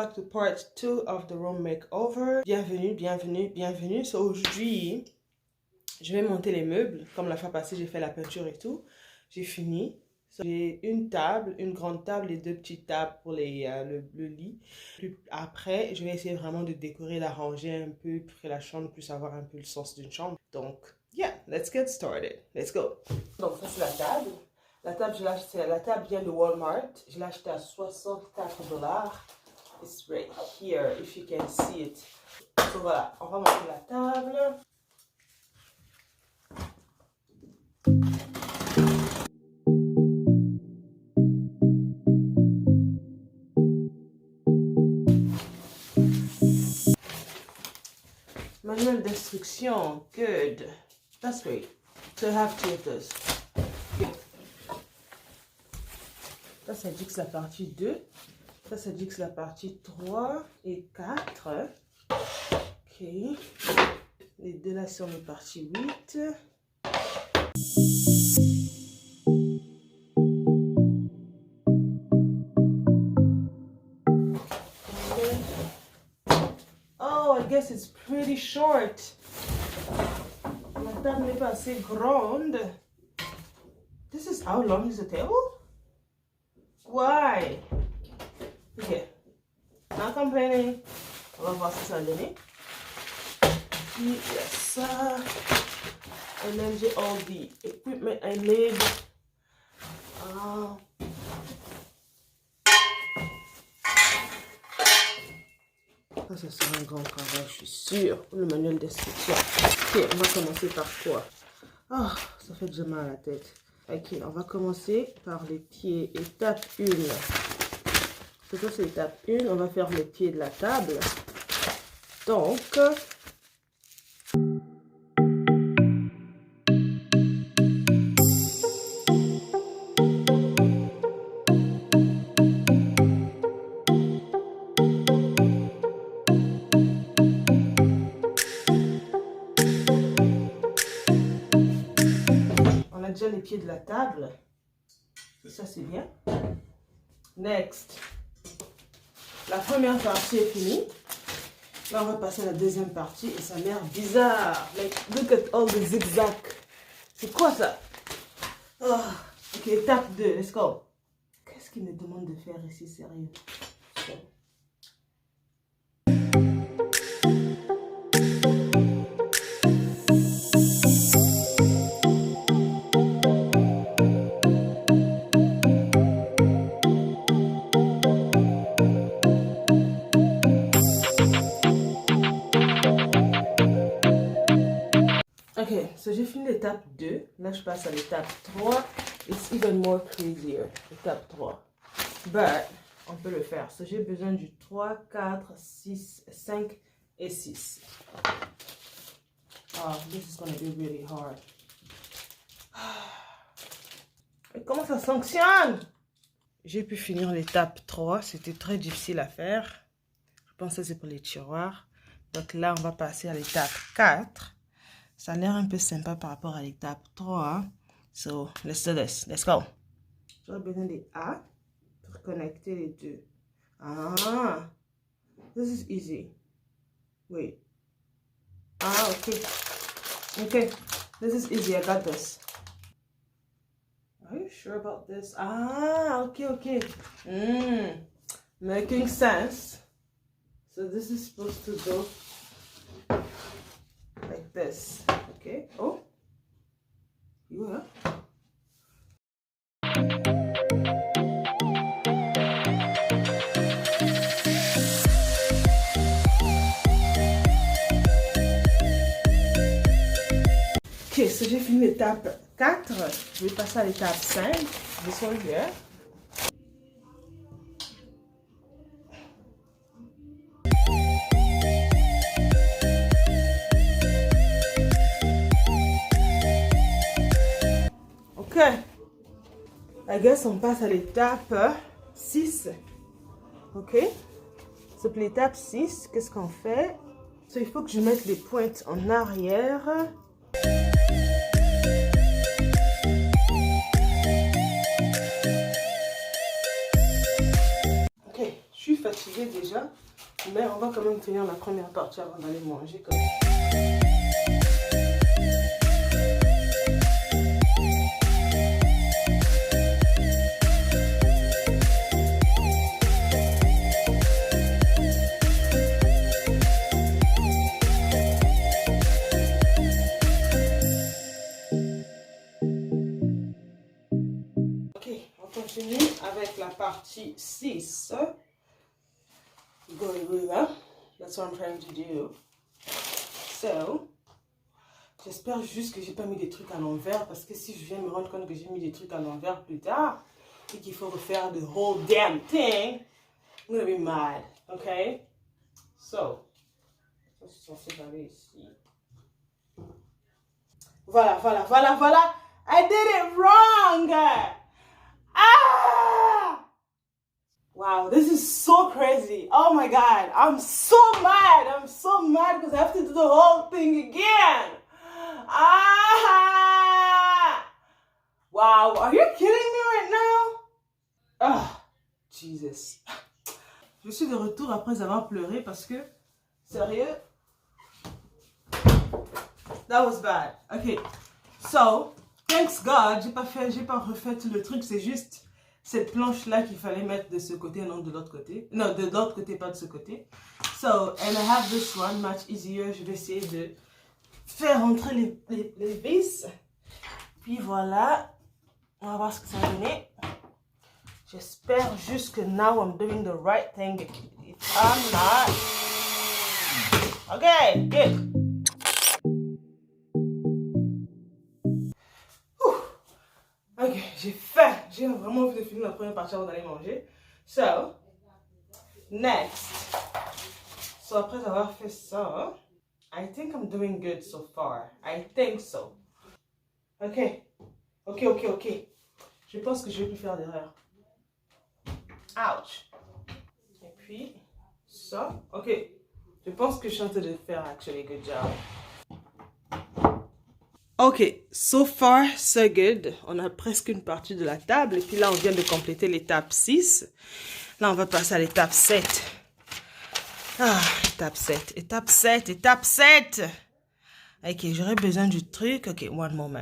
back to part 2 of the room makeover. Bienvenue, bienvenue, bienvenue. So, aujourd'hui, je vais monter les meubles. Comme la fois passée, j'ai fait la peinture et tout. J'ai fini. So, j'ai une table, une grande table et 2 petites tables pour le lit. Puis après, je vais essayer vraiment de décorer, d'arranger un peu pour que la chambre puisse avoir un peu le sens d'une chambre. Donc, yeah, let's get started. Let's go. Donc, ça, c'est la table. La table, la table vient de Walmart. Je l'ai achetée à $64. It's right here, if you can see it. So, voilà, on va monter la table. Manuel d'instruction, good. That's great. So I have 2 of those. Good. Ça dit que c'est la partie 2. Ça dit que c'est la partie 3 et 4. Ok. Les deux là sont les parties 8. Oh, I guess it's pretty short. La table n'est pas assez grande. This is how long is the table? Why? Okay. Not complaining. On va voir si ça a donné. Puis, il y a ça. And then j'ai all the equipment I need. Ça sera un grand travail, je suis sûre. Le manuel d'instruction. Ok, on va commencer par quoi? Oh, ça fait déjà mal à la tête. Ok, on va commencer par les pieds. Étape 1. Ça, c'est étape 1. On va faire les pieds de la table. Donc, on a déjà les pieds de la table. Ça, c'est bien. Next. La première partie est finie. Là, on va passer à la deuxième partie et ça a l'air bizarre. Like, look at all the zigzags. C'est quoi ça? Oh. Ok, étape 2, let's go. Qu'est-ce qu'il me demande de faire ici, sérieux? Ok, so j'ai fini l'étape 2. Là, je passe à l'étape 3. It's even more crazier. Étape 3. But, on peut le faire. So, j'ai besoin du 3, 4, 6, 5 et 6. Oh, this is going to be really hard. Et comment ça fonctionne? J'ai pu finir l'étape 3. C'était très difficile à faire. Je pense que c'est pour les tiroirs. Donc là, on va passer à l'étape 4. Ça a l'air un peu sympa par rapport à l'étape 3. So, let's do this. Let's go. J'aurais besoin des A pour connecter les deux. Ah, this is easy. Wait. Ah, okay. Okay, this is easy. I got this. Are you sure about this? Ah, okay, okay. Making sense. So this is supposed to go like this. Okay. Oh. Yeah. Ok, so j'ai fini l'étape 4. Je vais passer à l'étape 5. This one here. Ok. I guess on passe à l'étape 6. Ok. So pour l'étape 6, qu'est-ce qu'on fait? So il faut que je mette les pointes en arrière. Ok, je suis fatiguée. commencé déjà. Mais on va quand même finir la première partie avant d'aller manger. Comme... Ok, on continue avec la partie 6. Gorilla. That's what I'm trying to do. So, j'espère juste que j'ai pas mis des trucs à l'envers parce que si je viens me rendre compte que j'ai mis des trucs à l'envers plus tard et qu'il faut refaire the whole damn thing, I'm gonna be mad. Okay? So, ça c'est censé aller ici. Voilà, voilà, voilà, voilà. I did it wrong. Ah! Wow, this is so crazy. Oh my God, I'm so mad. I'm so mad because I have to do the whole thing again. Ah! Wow, are you kidding me right now? Ah, Jesus. Je suis de retour après avoir pleuré parce que, sérieux, that was bad. Okay, so, thanks God, j'ai pas refait tout le truc, c'est juste cette planche-là qu'il fallait mettre de ce côté, non de l'autre côté. Non, de l'autre côté, pas de ce côté. So, and I have this one, much easier. Je vais essayer de faire rentrer les vis. Puis voilà, on va voir ce que ça va donner. J'espère juste que now I'm doing the right thing. If I'm not... Okay, good. Ok, j'ai faim. J'ai vraiment envie de finir la première partie avant d'aller manger. So, next. So, après avoir fait ça, I think I'm doing good so far. I think so. Ok. Ok, ok, ok. Je pense que je vais plus faire d'erreur. Ouch. Et puis, ça. Ok. Je pense que je suis en train de faire actually good job. Ok, so far, so good. On a presque une partie de la table. Et puis là, on vient de compléter l'étape 6. Là, on va passer à l'étape 7. Ah, étape 7, étape 7, étape 7. Ok, j'aurais besoin du truc. Ok, one moment.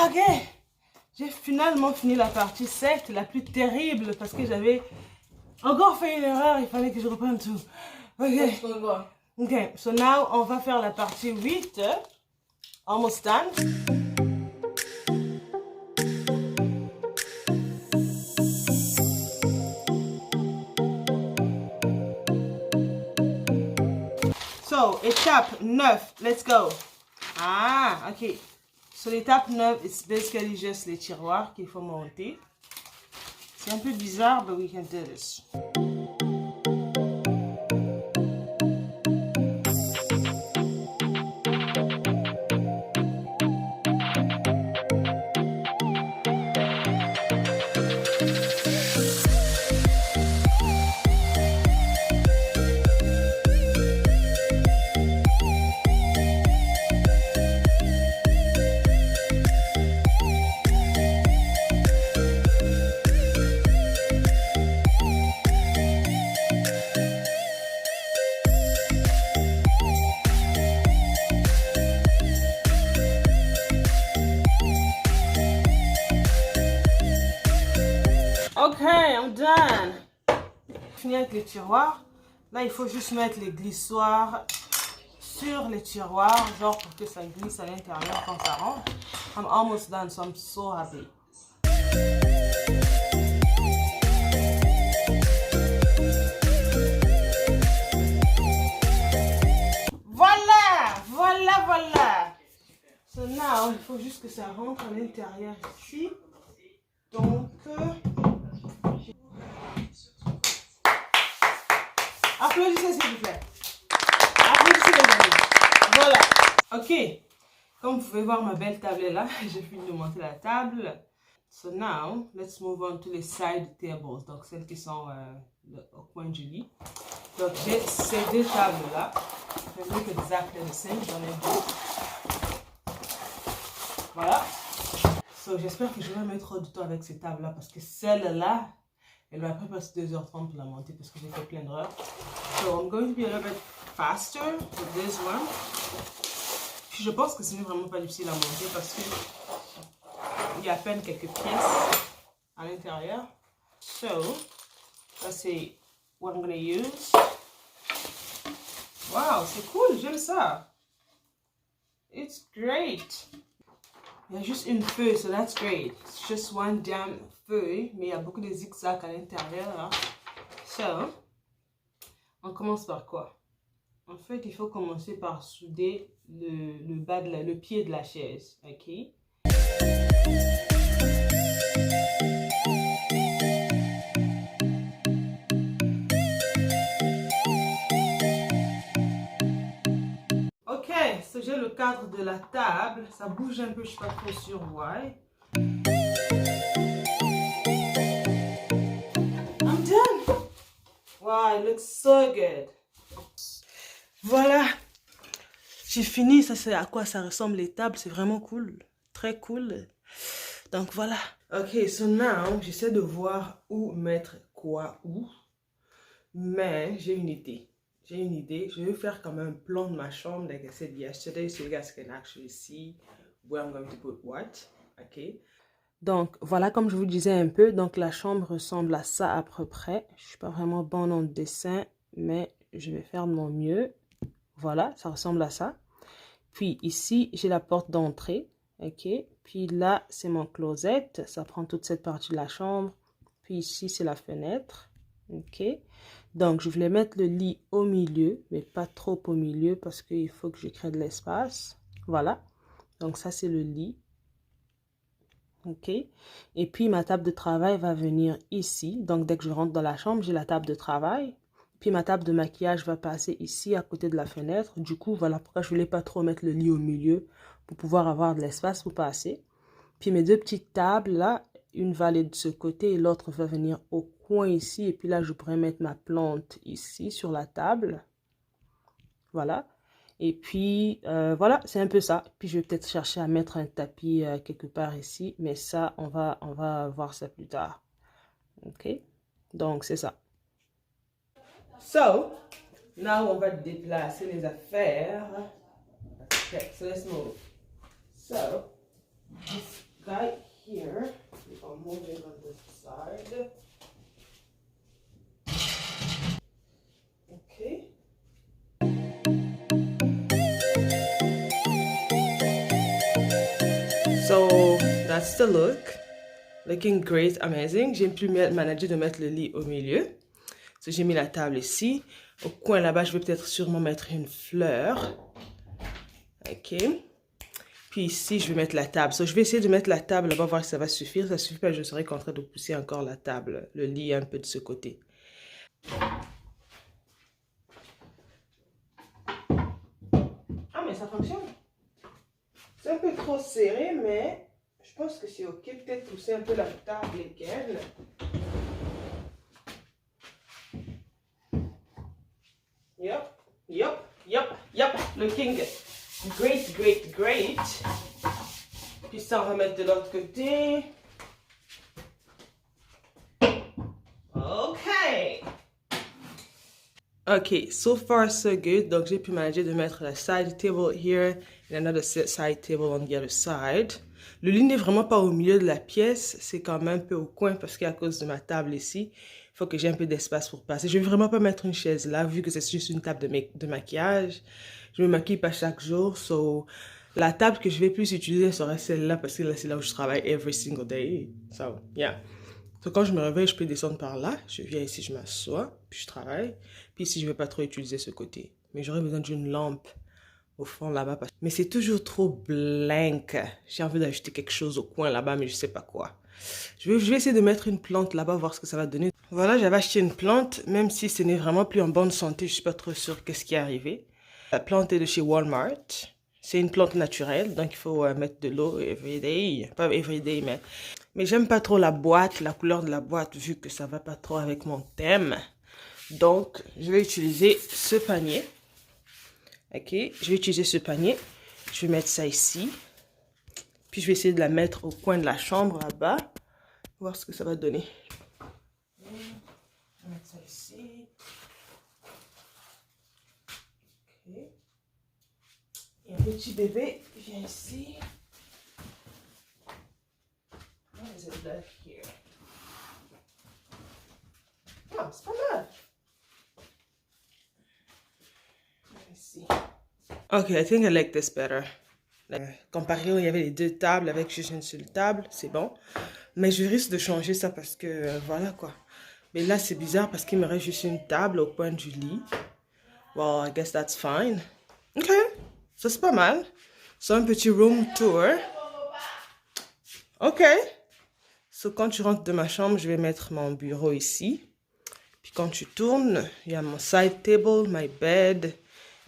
Ok, j'ai finalement fini la partie 7, la plus terrible, parce que j'avais encore fait une erreur, il fallait que je reprenne tout. Ok, ok, so now on va faire la partie 8, almost done. So, étape 9, let's go. Ah, ok. So, l'étape 9, it's basically just les tiroirs qu'il faut monter. C'est un peu bizarre, but we can do this. Ok, I'm done. Fini avec les tiroirs. Là, il faut juste mettre les glissoires sur les tiroirs, genre pour que ça glisse à l'intérieur quand ça rentre. I'm almost done, so I'm so happy. Voilà, voilà, voilà. So now, il faut juste que ça rentre à l'intérieur ici. Donc, applaudissez s'il vous plaît. Applaudissez les amis. Voilà. Ok. Comme vous pouvez voir, ma belle table est là. J'ai fini de monter la table. So now, let's move on to the side tables. Donc, celles qui sont au coin du lit. Donc, j'ai ces deux tables-là. They look exactly the same. J'en ai deux. Voilà. So, j'espère que je vais mettre trop de temps avec ces tables-là parce que celle-là, elle va après passer 2h30 pour la monter parce que j'ai fait plein d'erreurs. So, I'm going to be a little bit faster with this one. Puis, je pense que ce n'est vraiment pas difficile à monter parce que il y a à peine quelques pièces à l'intérieur. So, let's see what I'm going to use. Wow, c'est cool, j'aime ça. It's great. Il y a juste une feuille, so that's great. It's just one damn feuille, mais il y a beaucoup de zigzags à l'intérieur. Hein. So, on commence par quoi? En fait, il faut commencer par souder le bas de le pied de la chaise, ok? Ok, so j'ai le cadre de la table. Ça bouge un peu, je suis pas trop sûre why. I'm done. Wow, it looks so good. Voilà. J'ai fini, ça c'est à quoi ça ressemble les tables, c'est vraiment cool. Très cool. Donc voilà. Ok, so now, j'essaie de voir où mettre quoi où. Mais j'ai une idée. J'ai une idée. Je vais faire comme un plan de ma chambre, like I said yesterday, so you guys can actually see where I'm going to put what. Ok. Donc voilà, comme je vous disais un peu, donc la chambre ressemble à ça à peu près. Je suis pas vraiment bonne en dessin, mais je vais faire de mon mieux. Voilà, ça ressemble à ça. Puis ici, j'ai la porte d'entrée. Ok. Puis là, c'est mon closet. Ça prend toute cette partie de la chambre. Puis ici, c'est la fenêtre. Ok. Donc, je voulais mettre le lit au milieu, mais pas trop au milieu parce qu'il faut que je crée de l'espace. Voilà. Donc, ça, c'est le lit. Ok. Et puis, ma table de travail va venir ici. Donc, dès que je rentre dans la chambre, j'ai la table de travail. Puis ma table de maquillage va passer ici à côté de la fenêtre. Du coup, voilà pourquoi je voulais pas trop mettre le lit au milieu pour pouvoir avoir de l'espace pour passer. Puis mes deux petites tables là, une va aller de ce côté et l'autre va venir au coin ici. Et puis là, je pourrais mettre ma plante ici sur la table. Voilà. Et puis, voilà, c'est un peu ça. Puis je vais peut-être chercher à mettre un tapis quelque part ici. Mais ça, on va voir ça plus tard. OK? Donc, c'est ça. So, now on va déplacer les affaires. Okay, so let's move. So, this guy here, if I'm moving on this side. Okay. So, that's the look. Looking great, amazing. J'ai pu manager de mettre le lit au milieu. So, j'ai mis la table ici. Au coin là-bas, je vais peut-être sûrement mettre une fleur. Ok. Puis ici, je vais mettre la table. So, je vais essayer de mettre la table là-bas, voir si ça va suffire. Ça ne suffit pas, je serai en train de pousser encore la table, le lit un peu de ce côté. Ah, mais ça fonctionne. C'est un peu trop serré, mais je pense que c'est ok. Peut-être pousser un peu la table lesquelles. Yep. Looking great. Puis ça, on va mettre de l'autre côté. Ok, so far so good. Donc, j'ai pu manager de mettre la side table here and another side table on the other side. Le lit n'est vraiment pas au milieu de la pièce. C'est quand même un peu au coin parce qu'à cause de ma table ici, il faut que j'ai un peu d'espace pour passer. Je vais vraiment pas mettre une chaise là, vu que c'est juste une table de maquillage. Je me maquille pas chaque jour, so la table que je vais plus utiliser sera celle-là parce que là, c'est là où je travaille every single day. So, yeah. So, quand je me réveille, je peux descendre par là. Je viens ici, je m'assois, puis je travaille. Puis ici, je vais pas trop utiliser ce côté. Mais j'aurais besoin d'une lampe au fond là-bas. Mais c'est toujours trop blank. J'ai envie d'ajouter quelque chose au coin là-bas, mais je sais pas quoi. Je vais essayer de mettre une plante là-bas, voir ce que ça va donner. Voilà, j'avais acheté une plante, même si ce n'est vraiment plus en bonne santé. Je suis pas trop sûre qu'est-ce qui est arrivé. La plante est de chez Walmart. C'est une plante naturelle, donc il faut mettre de l'eau everyday. Pas everyday, mais j'aime pas trop la boîte, la couleur de la boîte, vu que ça va pas trop avec mon thème. Donc, je vais utiliser ce panier. Ok, je vais utiliser ce panier. Je vais mettre ça ici. Puis je vais essayer de la mettre au coin de la chambre là-bas. Voir ce que ça va donner. Je vais mettre ça ici. Ok. Et un petit bébé vient ici. Why is it left here? Oh, c'est pas mal. Ici. Ok, I think I like this better. Comparé où il y avait les deux tables avec juste une seule table, c'est bon. Mais je risque de changer ça parce que voilà quoi. Mais là, c'est bizarre parce qu'il me reste juste une table au coin du lit. Well, I guess that's fine. Ok, ça c'est pas mal. C'est un petit room tour. Ok. So, quand tu rentres de ma chambre, je vais mettre mon bureau ici. Puis quand tu tournes, il y a mon side table, my bed.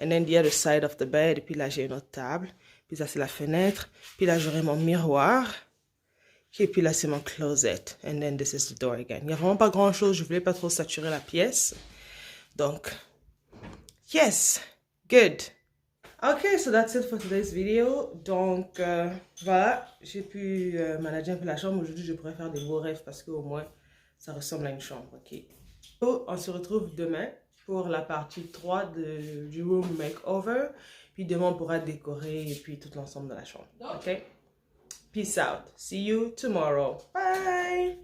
And then the other side of the bed. Et puis là, j'ai une autre table. Puis ça, c'est la fenêtre. Puis là, j'aurai mon miroir. Et puis là, c'est mon closet. And then this is the door again. Il n'y a vraiment pas grand-chose. Je voulais pas trop saturer la pièce. Donc, yes. Good. Ok, so that's it for today's video. Donc, voilà. J'ai pu manager un peu la chambre. Aujourd'hui, je pourrais faire des beaux rêves parce qu'au moins, ça ressemble à une chambre. Ok. So, on se retrouve demain pour la partie 3 du room makeover. Puis demain, on pourra décorer et puis tout l'ensemble de la chambre. Ok? Peace out. See you tomorrow. Bye.